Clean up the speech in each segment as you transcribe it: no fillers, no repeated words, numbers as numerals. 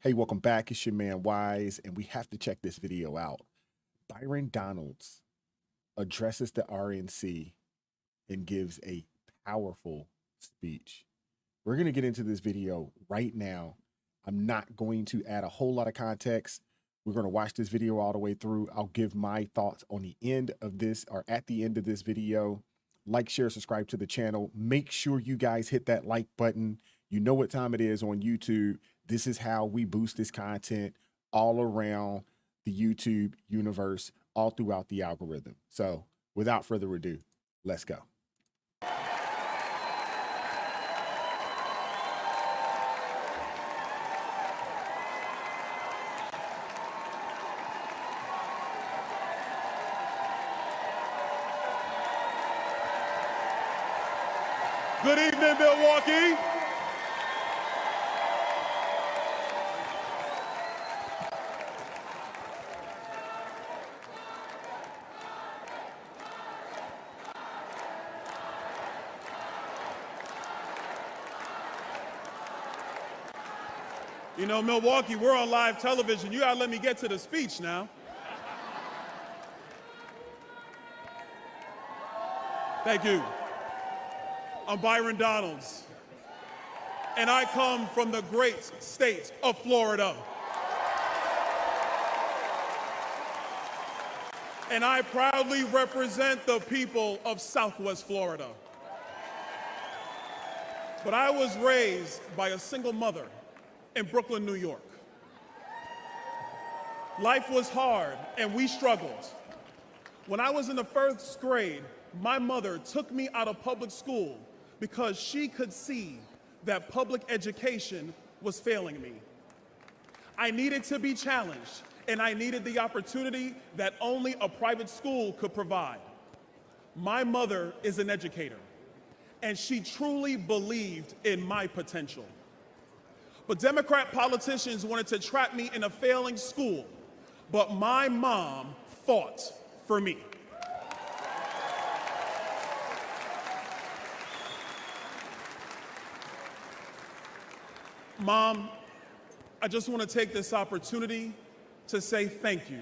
Hey, welcome back. It's your man Wise, and we have to check this video out. Byron Donalds addresses the RNC and gives a powerful speech. We're going to get into this video right now. I'm not going to add a whole lot of context. We're going to watch this video all the way through. I'll give my thoughts on the end of this or at the end of this video. Like, share, subscribe to the channel. Make sure you guys hit that like button. You know what time it is on YouTube. This is how we boost this content all around the YouTube universe, all throughout the algorithm. So without further ado, let's go. Good evening, Milwaukee. You know, Milwaukee, we're on live television. You gotta let me get to the speech now. Thank you. I'm Byron Donalds, and I come from the great state of Florida. And I proudly represent the people of Southwest Florida. But I was raised by a single mother in Brooklyn, New York. Life was hard, and we struggled. When I was in the first grade, my mother took me out of public school because she could see that public education was failing me. I needed to be challenged, and I needed the opportunity that only a private school could provide. My mother is an educator, and she truly believed in my potential. But Democrat politicians wanted to trap me in a failing school, but my mom fought for me. Mom, I just want to take this opportunity to say thank you.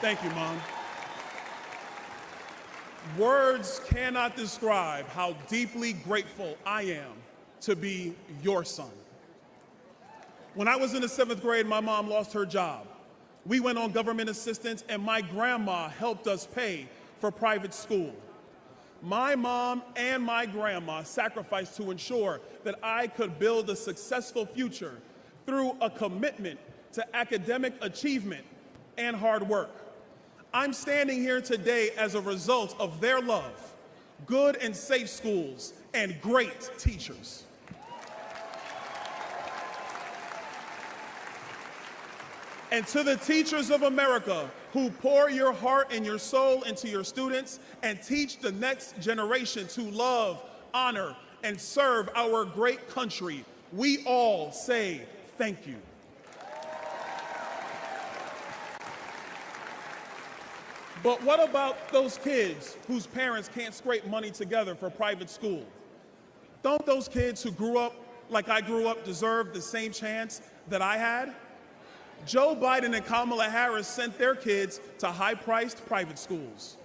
Thank you, Mom. Words cannot describe how deeply grateful I am to be your son. When I was in the 7th grade, my mom lost her job. We went on government assistance, and my grandma helped us pay for private school. My mom and my grandma sacrificed to ensure that I could build a successful future through a commitment to academic achievement and hard work. I'm standing here today as a result of their love, good and safe schools, and great teachers. And to the teachers of America who pour your heart and your soul into your students and teach the next generation to love, honor, and serve our great country, we all say thank you. But what about those kids whose parents can't scrape money together for private school? Don't those kids who grew up like I grew up deserve the same chance that I had? Joe Biden and Kamala Harris sent their kids to high-priced private schools.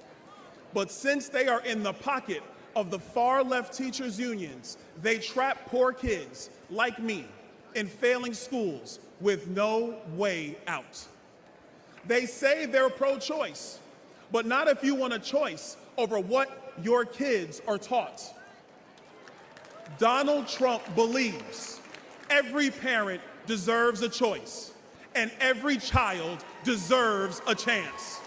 But since they are in the pocket of the far-left teachers' unions, they trap poor kids like me in failing schools with no way out. They say they're pro-choice, but not if you want a choice over what your kids are taught. Donald Trump believes every parent deserves a choice, and every child deserves a chance.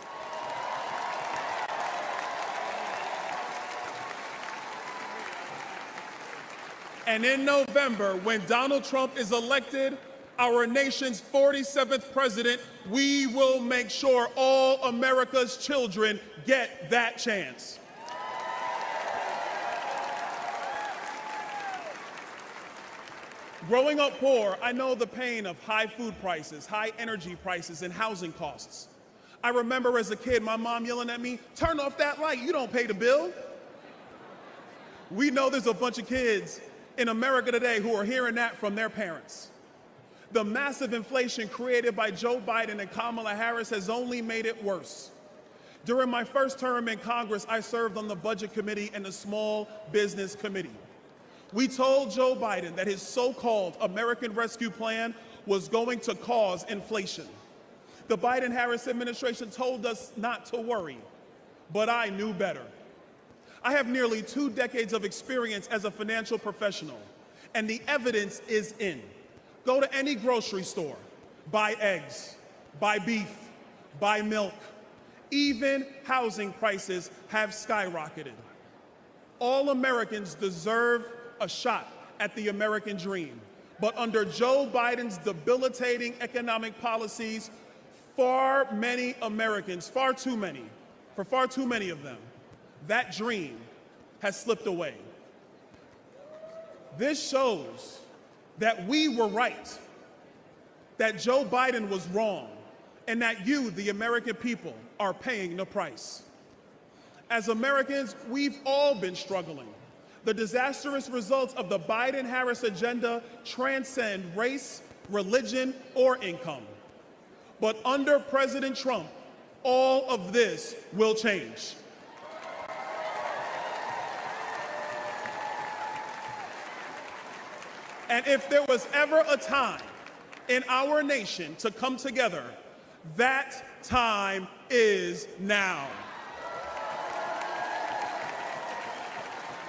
And in November, when Donald Trump is elected, our nation's 47th president, we will make sure all America's children get that chance. Growing up poor, I know the pain of high food prices, high energy prices, and housing costs. I remember as a kid, my mom yelling at me, "Turn off that light, you don't pay the bill." We know there's a bunch of kids in America today who are hearing that from their parents. The massive inflation created by Joe Biden and Kamala Harris has only made it worse. During my first term in Congress, I served on the Budget Committee and the Small Business Committee. We told Joe Biden that his so-called American Rescue Plan was going to cause inflation. The Biden-Harris administration told us not to worry, but I knew better. I have nearly 2 decades of experience as a financial professional, and the evidence is in. Go to any grocery store, buy eggs, buy beef, buy milk. Even housing prices have skyrocketed. All Americans deserve a shot at the American dream. But under Joe Biden's debilitating economic policies, far many Americans, far too many of them, that dream has slipped away. This shows that we were right, that Joe Biden was wrong, and that you, the American people, are paying the price. As Americans, we've all been struggling. The disastrous results of the Biden-Harris agenda transcend race, religion, or income. But under President Trump, all of this will change. And if there was ever a time in our nation to come together, that time is now.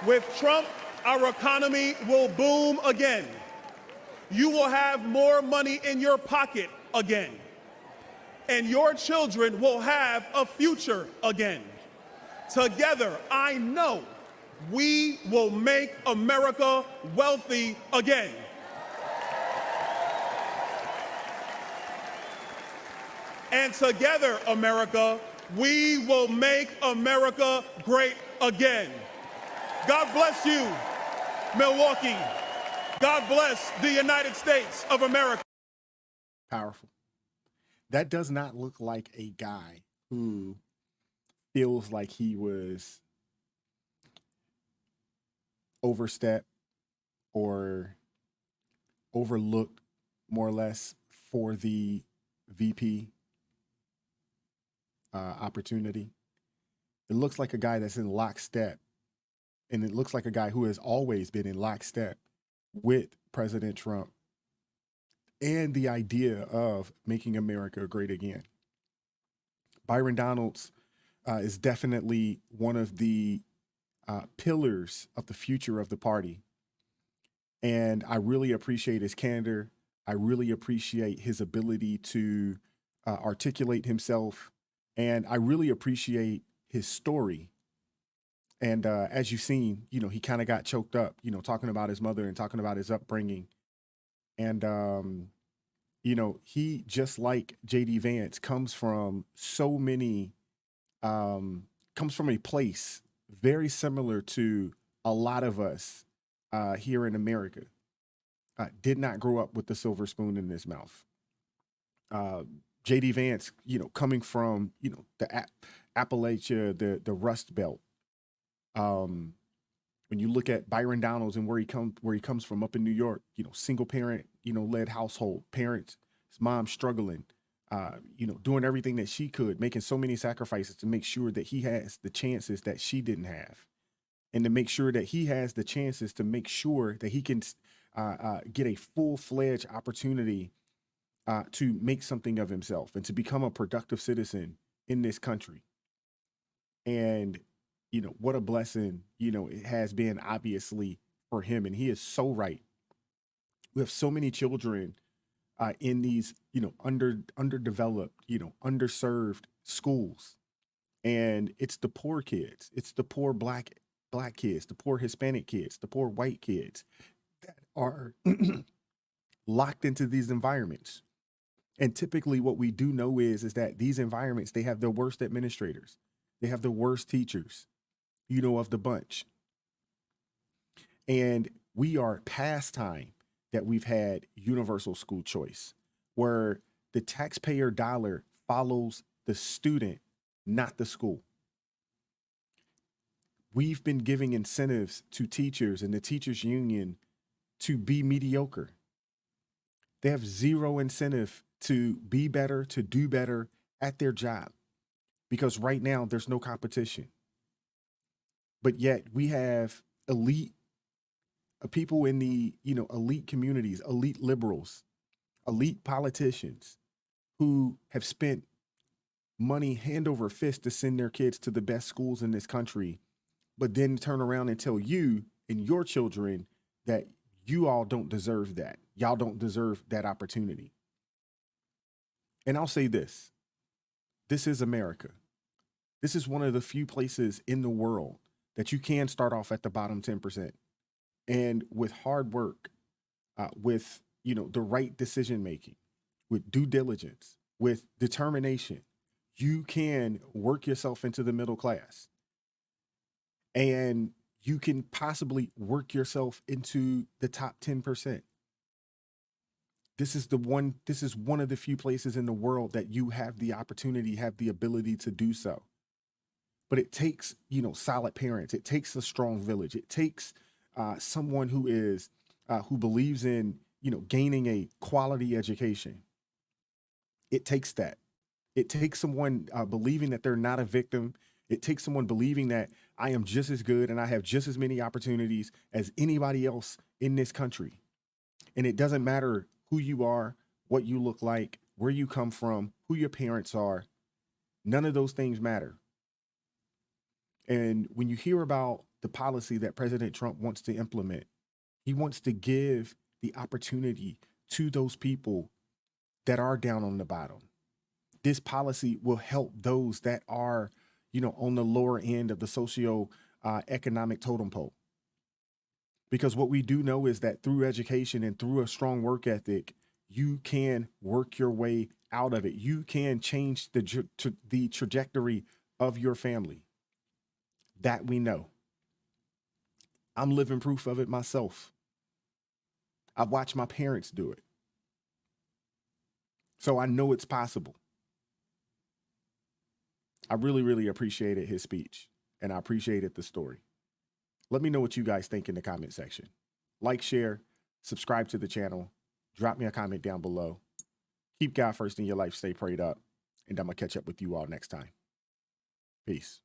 With Trump, our economy will boom again. You will have more money in your pocket again. And your children will have a future again. Together, I know we will make America wealthy again. And together, America, we will make America great again. God bless you, Milwaukee. God bless the United States of America. Powerful. That does not look like a guy who feels like he was overstepped or overlooked, more or less, for the VP opportunity. It looks like a guy that's in lockstep, and it looks like a guy who has always been in lockstep with President Trump and the idea of making America great again. Byron Donalds is definitely one of the pillars of the future of the party. And I really appreciate his candor. I really appreciate his ability to articulate himself. And I really appreciate his story. And as you've seen, you know, he kind of got choked up, you know, talking about his mother and talking about his upbringing. And, you know, he, just like J.D. Vance, comes from so many, comes from a place very similar to a lot of us here in America. Did not grow up with the silver spoon in his mouth. J.D. Vance, you know, coming from, you know, the Appalachia, the Rust Belt. When you look at Byron Donalds and where he comes from up in New York, you know, single parent, you know, led household, parents, his mom struggling, you know, doing everything that she could, making so many sacrifices to make sure that he has the chances that she didn't have, and to make sure that he has the chances to make sure that he can get a full-fledged opportunity to make something of himself and to become a productive citizen in this country. And, you know, what a blessing, you know, it has been, obviously, for him. And he is so right. We have so many children in these, you know, underdeveloped, you know, underserved schools. And it's the poor kids. It's the poor black kids, the poor Hispanic kids, the poor white kids that are locked into these environments. And typically what we do know is that these environments, they have the worst administrators. They have the worst teachers, you know, of the bunch. And we are past time that we've had universal school choice, where the taxpayer dollar follows the student, not the school. We've been giving incentives to teachers and the teachers union to be mediocre. They have zero incentive to be better, to do better at their job, because right now there's no competition. But yet we have elite people in the, elite communities, elite liberals, elite politicians who have spent money hand over fist to send their kids to the best schools in this country, but then turn around and tell you and your children that you all don't deserve that. Y'all don't deserve that opportunity. And I'll say this is America. This is one of the few places in the world that you can start off at the bottom 10%. And with hard work, with, the right decision making, with due diligence, with determination, you can work yourself into the middle class. And you can possibly work yourself into the top 10%. This is one of the few places in the world that you have the opportunity, have the ability to do so. But it takes, solid parents. It takes a strong village. It takes someone who believes in, gaining a quality education. It takes that. It takes someone believing that they're not a victim. It takes someone believing that I am just as good and I have just as many opportunities as anybody else in this country. And it doesn't matter who you are, what you look like, where you come from, who your parents are. None of those things matter. And when you hear about the policy that President Trump wants to implement, he wants to give the opportunity to those people that are down on the bottom. This policy will help those that are, on the lower end of the socio-economic totem pole. Because what we do know is that through education and through a strong work ethic, you can work your way out of it. You can change the trajectory of your family. That we know. I'm living proof of it myself. I've watched my parents do it. So I know it's possible. I really, really appreciated his speech, and I appreciated the story. Let me know what you guys think in the comment section. Like, share, subscribe to the channel, drop me a comment down below. Keep God first in your life, stay prayed up, and I'm going to catch up with you all next time. Peace.